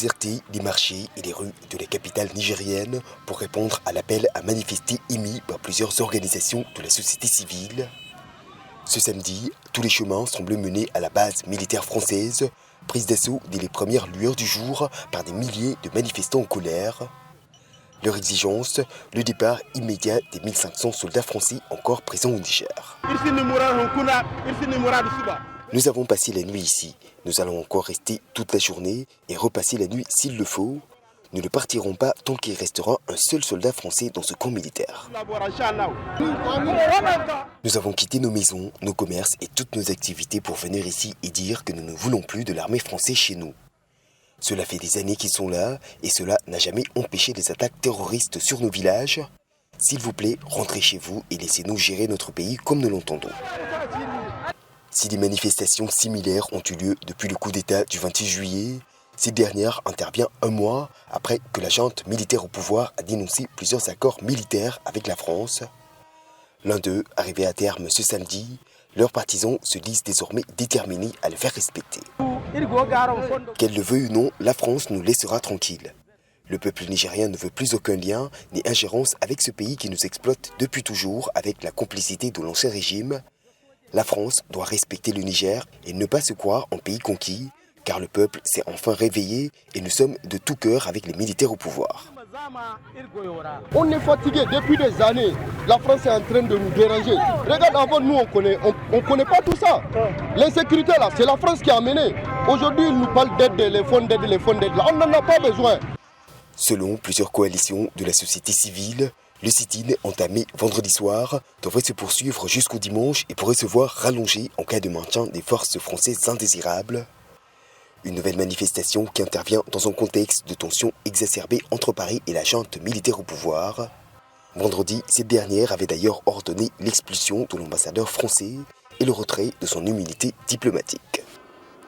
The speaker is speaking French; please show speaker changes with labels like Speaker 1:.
Speaker 1: déserté les marchés et les rues de la capitale nigérienne pour répondre à l'appel à manifester émis par plusieurs organisations de la société civile. Ce samedi, tous les chemins semblent mener à la base militaire française, prise d'assaut dès les premières lueurs du jour par des milliers de manifestants en colère. Leur exigence, le départ immédiat des 1500 soldats français encore présents au Niger. Nous avons passé la nuit ici, nous allons encore rester toute la journée et repasser la nuit s'il le faut. Nous ne partirons pas tant qu'il restera un seul soldat français dans ce camp militaire. Nous avons quitté nos maisons, nos commerces et toutes nos activités pour venir ici et dire que nous ne voulons plus de l'armée française chez nous. Cela fait des années qu'ils sont là et cela n'a jamais empêché les attaques terroristes sur nos villages. S'il vous plaît, rentrez chez vous et laissez-nous gérer notre pays comme nous l'entendons. Si des manifestations similaires ont eu lieu depuis le coup d'État du 26 juillet, cette dernière intervient un mois après que la junte militaire au pouvoir a dénoncé plusieurs accords militaires avec la France. L'un d'eux, arrivé à terme ce samedi, leurs partisans se disent désormais déterminés à le faire respecter. Qu'elle le veuille ou non, la France nous laissera tranquilles. Le peuple nigérien ne veut plus aucun lien ni ingérence avec ce pays qui nous exploite depuis toujours avec la complicité de l'ancien régime. La France doit respecter le Niger et ne pas se croire en pays conquis, car le peuple s'est enfin réveillé et nous sommes de tout cœur avec les militaires au pouvoir.
Speaker 2: On est fatigué depuis des années. La France est en train de nous déranger. Regarde, avant nous, on connaît pas tout ça. L'insécurité là, c'est la France qui a amené. Aujourd'hui, ils nous parlent d'aide, les fonds d'aide, là. On n'en a pas besoin.
Speaker 1: Selon plusieurs coalitions de la société civile, le sit-in entamé vendredi soir devrait se poursuivre jusqu'au dimanche et pourrait se voir rallongé en cas de maintien des forces françaises indésirables. Une nouvelle manifestation qui intervient dans un contexte de tensions exacerbées entre Paris et la junte militaire au pouvoir. Vendredi, cette dernière avait d'ailleurs ordonné l'expulsion de l'ambassadeur français et le retrait de son immunité diplomatique.